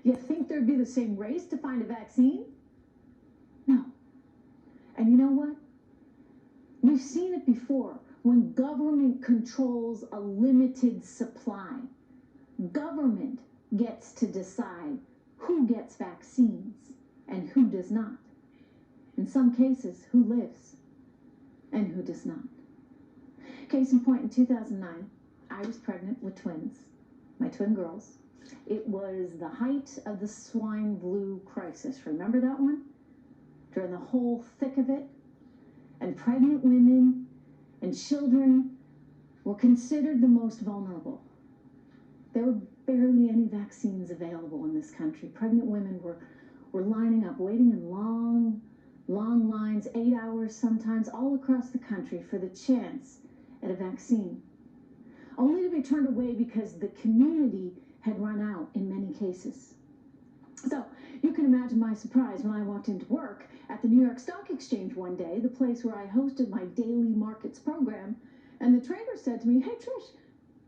You think there'd be the same race to find a vaccine? No. And you know what? We've seen it before when government controls a limited supply. Government gets to decide who gets vaccines and who does not. In some cases, who lives and who does not. Case in point, in 2009, I was pregnant with twins, my twin girls. It was the height of the swine flu crisis. Remember that one? During the whole thick of it. And pregnant women and children were considered the most vulnerable. There were barely any vaccines available in this country. Pregnant women were lining up, waiting in long lines, 8 hours sometimes, all across the country for the chance at a vaccine, only to be turned away because the community had run out in many cases. So you can imagine my surprise when I walked into work at the New York Stock Exchange one day, the place where I hosted my daily markets program, and the trader said to me, "Hey Trish,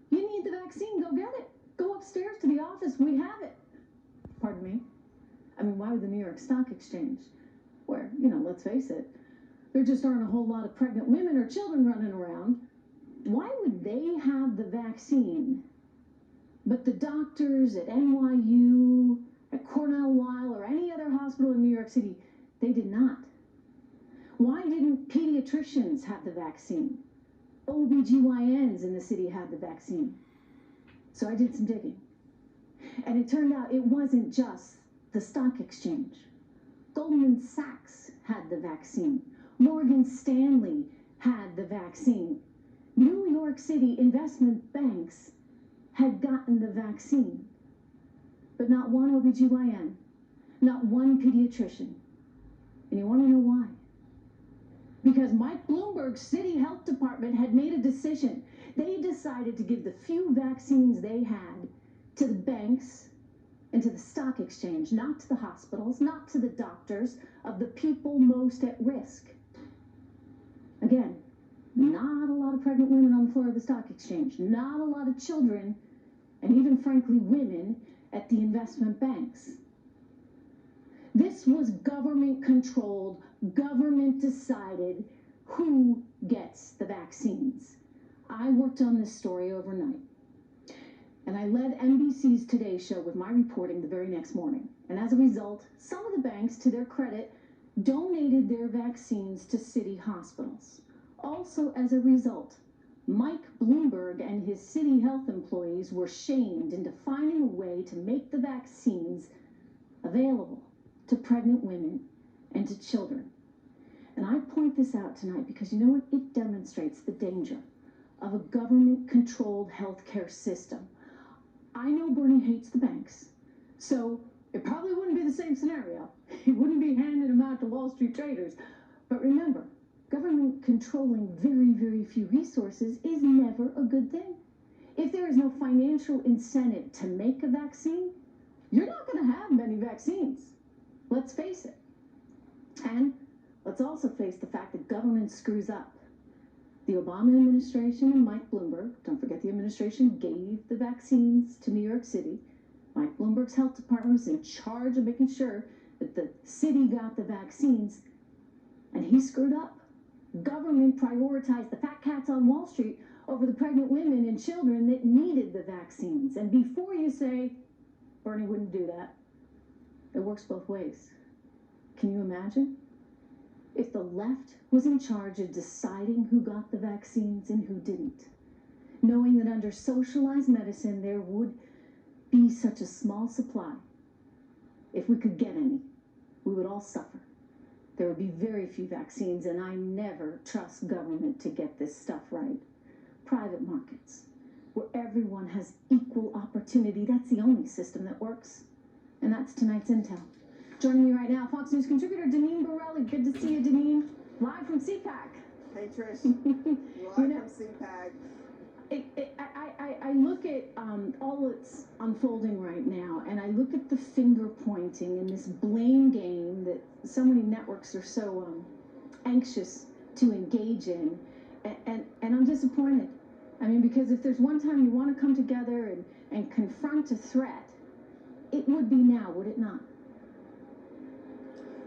you need the vaccine, go get it. Go upstairs to the office, we have it." Pardon me? I mean, why would the New York Stock Exchange, where, let's face it, there just aren't a whole lot of pregnant women or children running around, why would they have the vaccine, but the doctors at NYU, at Cornell Weill, or any other hospital in New York City, they did not? Why didn't pediatricians have the vaccine? OBGYNs in the city had the vaccine. So I did some digging. And it turned out it wasn't just the stock exchange. Goldman Sachs had the vaccine. Morgan Stanley had the vaccine. New York City investment banks had gotten the vaccine. But not one OBGYN, not one pediatrician. And you want to know why? Because Mike Bloomberg's city health department had made a decision. They decided to give the few vaccines they had to the banks and to the stock exchange, not to the hospitals, not to the doctors of the people most at risk. Again, not a lot of pregnant women on the floor of the stock exchange, not a lot of children, and even frankly women at the investment banks. This was government controlled, government decided who gets the vaccines. I worked on this story overnight, and I led NBC's Today Show with my reporting the very next morning. And as a result, some of the banks, to their credit, donated their vaccines to city hospitals. Also, as a result, Mike Bloomberg and his city health employees were shamed into finding a way to make the vaccines available to pregnant women and to children. And I point this out tonight because you know what? It demonstrates the danger of a government-controlled healthcare system. I know Bernie hates the banks, so it probably wouldn't be the same scenario. He wouldn't be handing them out to Wall Street traders. But remember, government controlling very, very few resources is never a good thing. If there is no financial incentive to make a vaccine, you're not going to have many vaccines. Let's face it. And let's also face the fact that government screws up. The Obama administration and Mike Bloomberg, don't forget the administration gave the vaccines to New York City. Mike Bloomberg's health department was in charge of making sure that the city got the vaccines, and he screwed up. Government prioritized the fat cats on Wall Street over the pregnant women and children that needed the vaccines. And before you say, Bernie wouldn't do that, it works both ways. Can you imagine? If the left was in charge of deciding who got the vaccines and who didn't, knowing that under socialized medicine there would be such a small supply, if we could get any, we would all suffer. There would be very few vaccines, and I never trust government to get this stuff right. Private markets, where everyone has equal opportunity, that's the only system that works. And that's tonight's Intel. Joining me right now, Fox News contributor Deneen Borelli. Good to see you, Deneen. Live from CPAC. Hey, Trish. Live from CPAC. I look at all that's unfolding right now, and I look at the finger pointing and this blame game that so many networks are so anxious to engage in, and I'm disappointed. I mean, because if there's one time you want to come together and confront a threat, it it would be now, would it not?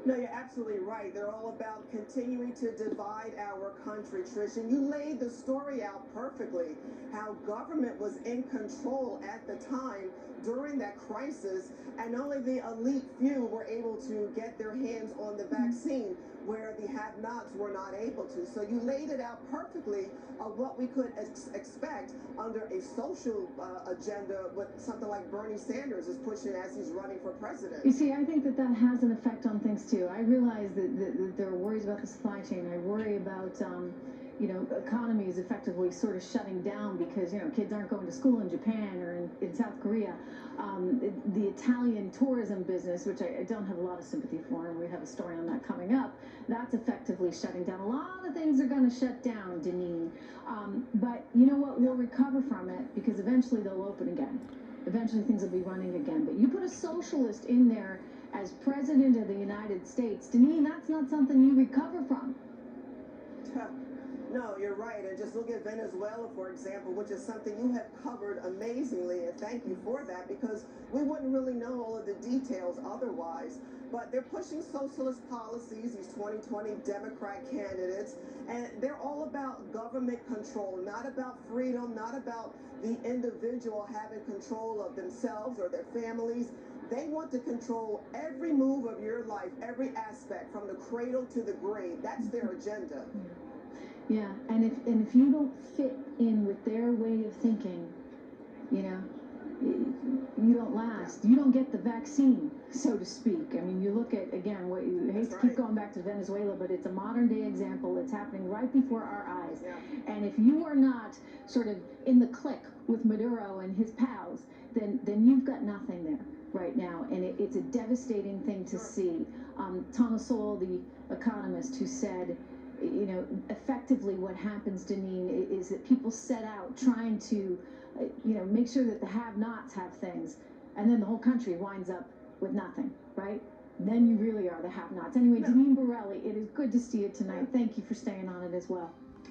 No, you're absolutely right. They're all about continuing to divide our country, Trish. And you laid the story out perfectly, how government was in control at the time during that crisis, and only the elite few were able to get their hands on the vaccine, where the have-nots were not able to. So you laid it out perfectly of what we could expect under a social agenda, what something like Bernie Sanders is pushing as he's running for president. You see, I think that that has an effect on things too. I realize that there are worries about the supply chain. I worry about, economies effectively sort of shutting down because, kids aren't going to school in Japan or in South Korea. The Italian tourism business, which I don't have a lot of sympathy for, and we have a story on that coming up, that's effectively shutting down. A lot of things are going to shut down, Deneen. But you know what? We'll recover from it because eventually they'll open again. Eventually things will be running again. But you put a socialist in there as president of the United States, Deneen, that's not something you recover from. No, you're right. And just look at Venezuela, for example, which is something you have covered amazingly. And thank you for that, because we wouldn't really know all of the details otherwise. But they're pushing socialist policies, these 2020 Democrat candidates, and they're all about government control, not about freedom, not about the individual having control of themselves or their families. They want to control every move of your life, every aspect, from the cradle to the grave. That's their agenda. Yeah, and if you don't fit in with their way of thinking, you don't last. You don't get the vaccine, so to speak. I mean, you look at, again, what you hate to keep going back to Venezuela, but it's a modern day example. It's happening right before our eyes. Yeah. And if you are not sort of in the clique with Maduro and his pals, then you've got nothing there right now. And it's a devastating thing to see. Thomas Sowell, the economist, who said, effectively what happens, Deneen, is that people set out trying to, make sure that the have-nots have things, and then the whole country winds up with nothing, right? Then you really are the have-nots. Anyway, Deneen Borelli, it is good to see you tonight. Thank you for staying on it as well.